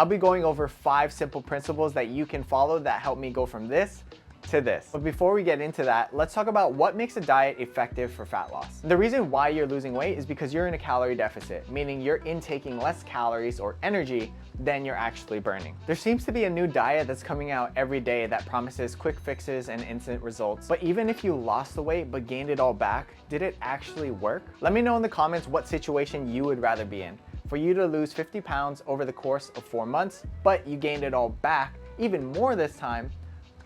I'll be going over 5 simple principles that you can follow that help me go from this to this. But before we get into that, let's talk about what makes a diet effective for fat loss. The reason why you're losing weight is because you're in a calorie deficit, meaning you're intaking less calories or energy than you're actually burning. There seems to be a new diet that's coming out every day that promises quick fixes and instant results. But even if you lost the weight but gained it all back, did it actually work? Let me know in the comments what situation you would rather be in. For you to lose 50 pounds over the course of 4 months, but you gained it all back, even more this time,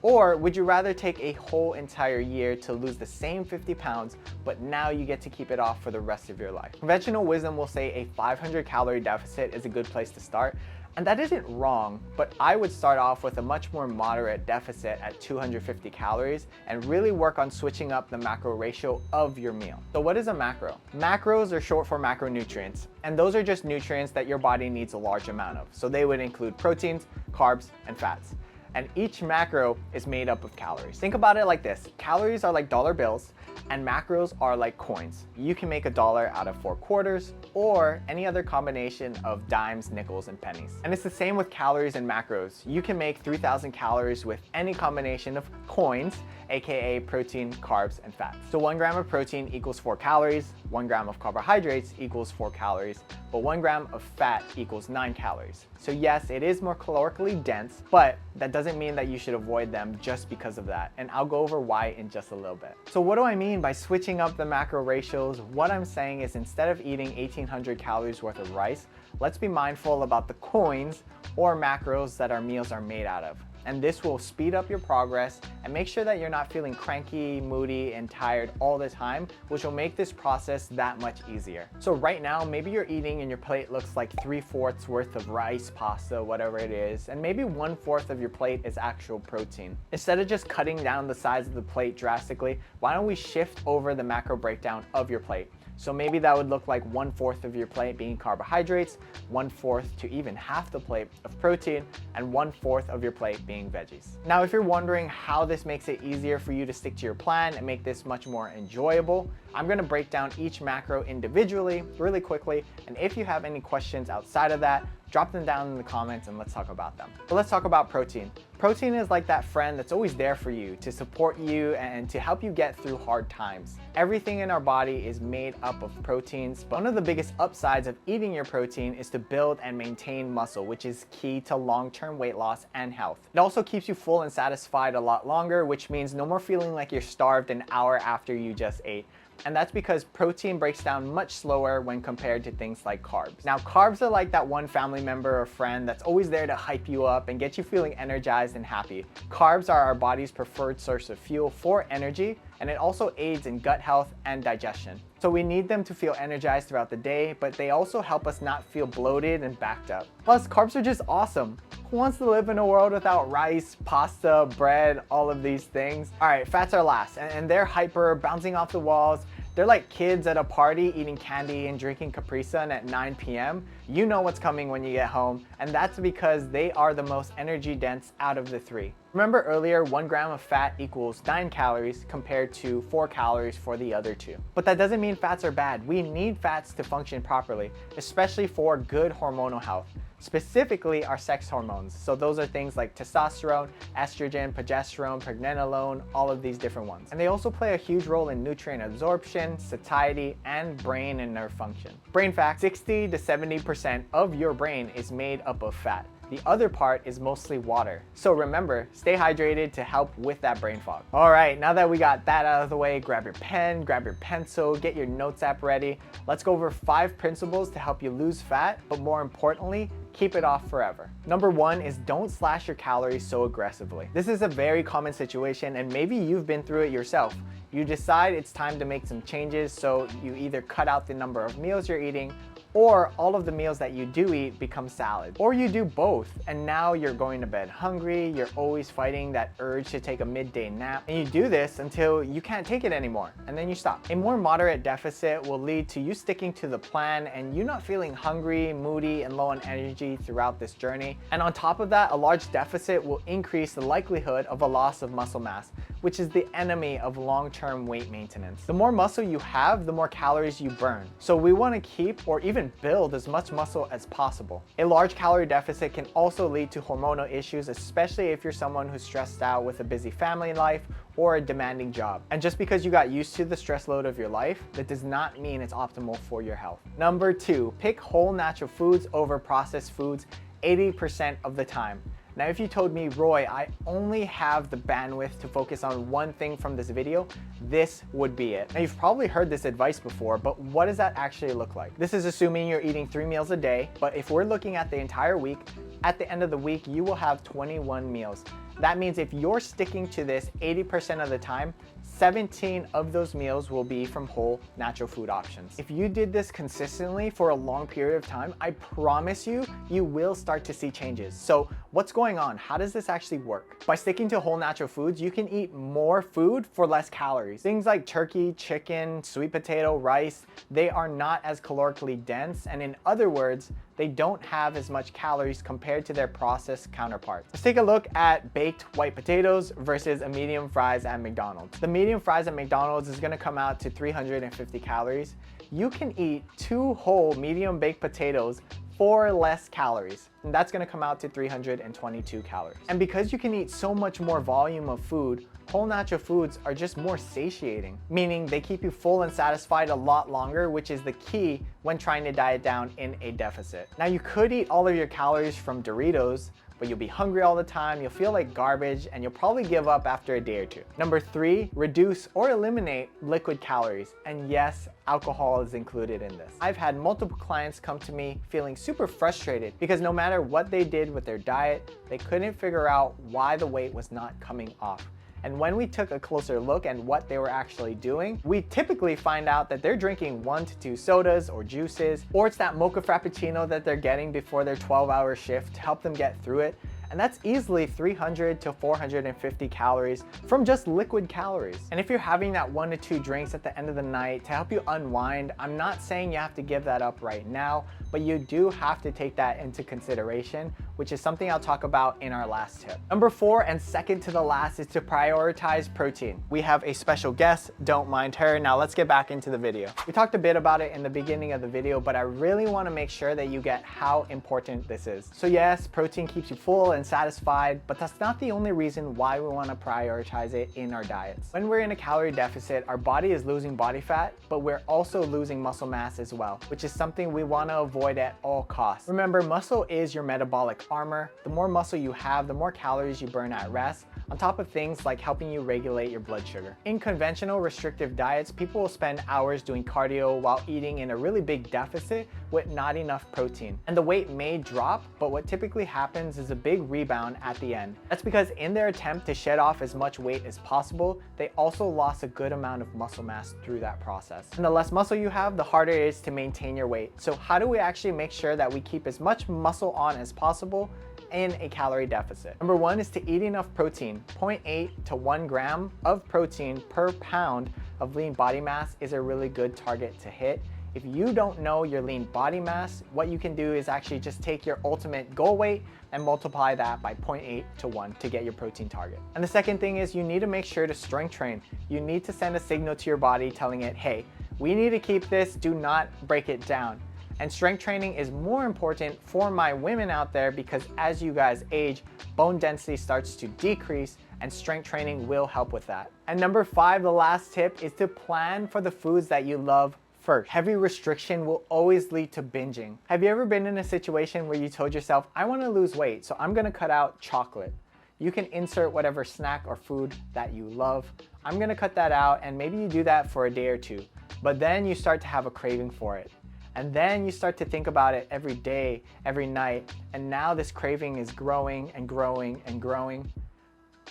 or would you rather take a whole entire year to lose the same 50 pounds, but now you get to keep it off for the rest of your life? Conventional wisdom will say a 500 calorie deficit is a good place to start. And that isn't wrong, but I would start off with a much more moderate deficit at 250 calories and really work on switching up the macro ratio of your meal. So what is a macro? Macros are short for macronutrients, and those are just nutrients that your body needs a large amount of. So they would include proteins, carbs, and fats. And each macro is made up of calories. Think about it like this. Calories are like dollar bills and macros are like coins. You can make $1 out of 4 quarters or any other combination of dimes, nickels, and pennies. And it's the same with calories and macros. You can make 3,000 calories with any combination of coins, aka protein, carbs, and fats. So 1 gram of protein equals 4 calories, 1 gram of carbohydrates equals 4 calories, but 1 gram of fat equals 9 calories. So yes, it is more calorically dense, but that doesn't mean that you should avoid them just because of that. And I'll go over why in just a little bit. So what do I mean by switching up the macro ratios? What I'm saying is instead of eating 1,800 calories worth of rice, let's be mindful about the coins or macros that our meals are made out of. And this will speed up your progress and make sure that you're not feeling cranky, moody, and tired all the time, which will make this process that much easier. So right now, maybe you're eating and your plate looks like 3/4 worth of rice, pasta, whatever it is, and maybe 1/4 of your plate is actual protein. Instead of just cutting down the size of the plate drastically, why don't we shift over the macro breakdown of your plate? So maybe that would look like 1/4 of your plate being carbohydrates, 1/4 to even half the plate of protein, and 1/4 of your plate being veggies. Now, if you're wondering how this makes it easier for you to stick to your plan and make this much more enjoyable, I'm gonna break down each macro individually really quickly. And if you have any questions outside of that, drop them down in the comments and let's talk about them. But let's talk about protein. Protein is like that friend that's always there for you, to support you and to help you get through hard times. Everything in our body is made up of proteins, but one of the biggest upsides of eating your protein is to build and maintain muscle, which is key to long-term weight loss and health. It also keeps you full and satisfied a lot longer, which means no more feeling like you're starved an hour after you just ate. And that's because protein breaks down much slower when compared to things like carbs. Now, carbs are like that one family member or friend that's always there to hype you up and get you feeling energized and happy. Carbs are our body's preferred source of fuel for energy, and it also aids in gut health and digestion. So we need them to feel energized throughout the day, but they also help us not feel bloated and backed up. Plus, carbs are just awesome. Who wants to live in a world without rice, pasta, bread, all of these things? All right, fats are last, and they're hyper, bouncing off the walls. They're like kids at a party eating candy and drinking Capri Sun at 9 p.m. You know what's coming when you get home, and that's because they are the most energy dense out of the 3. Remember earlier, 1 gram of fat equals 9 calories compared to 4 calories for the other 2. But that doesn't mean fats are bad. We need fats to function properly, especially for good hormonal health. Specifically our sex hormones. So those are things like testosterone, estrogen, progesterone, pregnenolone, all of these different ones. And they also play a huge role in nutrient absorption, satiety, and brain and nerve function. Brain fact, 60 to 70% of your brain is made up of fat. The other part is mostly water. So remember, stay hydrated to help with that brain fog. All right, now that we got that out of the way, grab your pen, grab your pencil, get your notes app ready. Let's go over 5 principles to help you lose fat, but more importantly, keep it off forever. Number 1 is don't slash your calories so aggressively. This is a very common situation, and maybe you've been through it yourself. You decide it's time to make some changes, so you either cut out the number of meals you're eating, or all of the meals that you do eat become salad. Or you do both, and now you're going to bed hungry, you're always fighting that urge to take a midday nap, and you do this until you can't take it anymore, and then you stop. A more moderate deficit will lead to you sticking to the plan and you not feeling hungry, moody, and low on energy throughout this journey. And on top of that, a large deficit will increase the likelihood of a loss of muscle mass, which is the enemy of long-term weight maintenance. The more muscle you have, the more calories you burn. So we want to keep or even even build as much muscle as possible. A large calorie deficit can also lead to hormonal issues, especially if you're someone who's stressed out with a busy family life or a demanding job. And just because you got used to the stress load of your life, that does not mean it's optimal for your health. Number 2, pick whole natural foods over processed foods 80% of the time. Now, if you told me, Roy, I only have the bandwidth to focus on one thing from this video, this would be it. Now, you've probably heard this advice before, but what does that actually look like? This is assuming you're eating 3 meals a day, but if we're looking at the entire week, at the end of the week, you will have 21 meals. That means if you're sticking to this 80% of the time, 17 of those meals will be from whole natural food options. If you did this consistently for a long period of time, I promise you, you will start to see changes. So what's going on? How does this actually work? By sticking to whole natural foods, you can eat more food for less calories. Things like turkey, chicken, sweet potato, rice, they are not as calorically dense, and in other words, they don't have as much calories compared to their processed counterparts. Let's take a look at baked white potatoes versus a medium fries at McDonald's. The medium fries at McDonald's is gonna come out to 350 calories. You can eat 2 whole medium baked potatoes for less calories, and that's gonna come out to 322 calories. And because you can eat so much more volume of food, whole natural foods are just more satiating, meaning they keep you full and satisfied a lot longer, which is the key when trying to diet down in a deficit. Now, you could eat all of your calories from Doritos, but you'll be hungry all the time, you'll feel like garbage, and you'll probably give up after a day or 2. Number 3, reduce or eliminate liquid calories. And yes, alcohol is included in this. I've had multiple clients come to me feeling super frustrated because no matter what they did with their diet, they couldn't figure out why the weight was not coming off. And when we took a closer look at what they were actually doing, we typically find out that they're drinking 1 to 2 sodas or juices, or it's that mocha frappuccino that they're getting before their 12-hour shift to help them get through it. And that's easily 300 to 450 calories from just liquid calories. And if you're having that 1 to 2 drinks at the end of the night to help you unwind, I'm not saying you have to give that up right now, but you do have to take that into consideration, which is something I'll talk about in our last tip. Number 4, and second to the last, is to prioritize protein. We have a special guest, don't mind her. Now let's get back into the video. We talked a bit about it in the beginning of the video, but I really want to make sure that you get how important this is. So yes, protein keeps you full and satisfied, but that's not the only reason why we want to prioritize it in our diets. When we're in a calorie deficit, our body is losing body fat, but we're also losing muscle mass as well, which is something we want to avoid at all costs. Remember, muscle is your metabolic armor. The more muscle you have, the more calories you burn at rest, on top of things like helping you regulate your blood sugar. In conventional restrictive diets, people will spend hours doing cardio while eating in a really big deficit with not enough protein. And the weight may drop, but what typically happens is a big rebound at the end. That's because in their attempt to shed off as much weight as possible, they also lost a good amount of muscle mass through that process. And the less muscle you have, the harder it is to maintain your weight. So how do we actually make sure that we keep as much muscle on as possible in a calorie deficit? Number 1 is to eat enough protein. 0.8 to 1 gram of protein per pound of lean body mass is a really good target to hit. If you don't know your lean body mass, what you can do is actually just take your ultimate goal weight and multiply that by 0.8 to 1 to get your protein target. And the second thing is you need to make sure to strength train. You need to send a signal to your body telling it, hey, we need to keep this, do not break it down. And strength training is more important for my women out there because as you guys age, bone density starts to decrease and strength training will help with that. And number 5, the last tip, is to plan for the foods that you love first. Heavy restriction will always lead to binging. Have you ever been in a situation where you told yourself, I want to lose weight, so I'm going to cut out chocolate? You can insert whatever snack or food that you love. I'm going to cut that out, and maybe you do that for a day or 2, but then you start to have a craving for it. And then you start to think about it every day, every night, and now this craving is growing and growing and growing.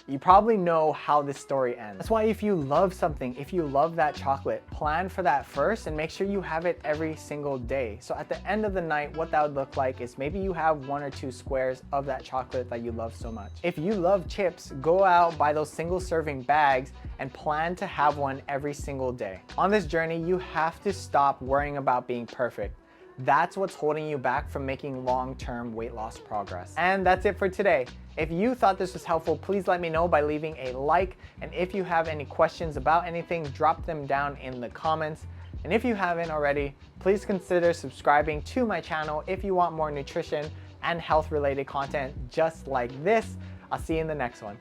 You probably know how this story ends. That's why if you love something, if you love that chocolate, plan for that first and make sure you have it every single day. So at the end of the night, what that would look like is maybe you have 1 or 2 squares of that chocolate that you love so much. If you love chips, go out, buy those single serving bags and plan to have one every single day. On this journey, you have to stop worrying about being perfect. That's what's holding you back from making long-term weight loss progress. And that's it for today. If you thought this was helpful, please let me know by leaving a like. And if you have any questions about anything, drop them down in the comments. And if you haven't already, please consider subscribing to my channel if you want more nutrition and health related content just like this. I'll see you in the next one.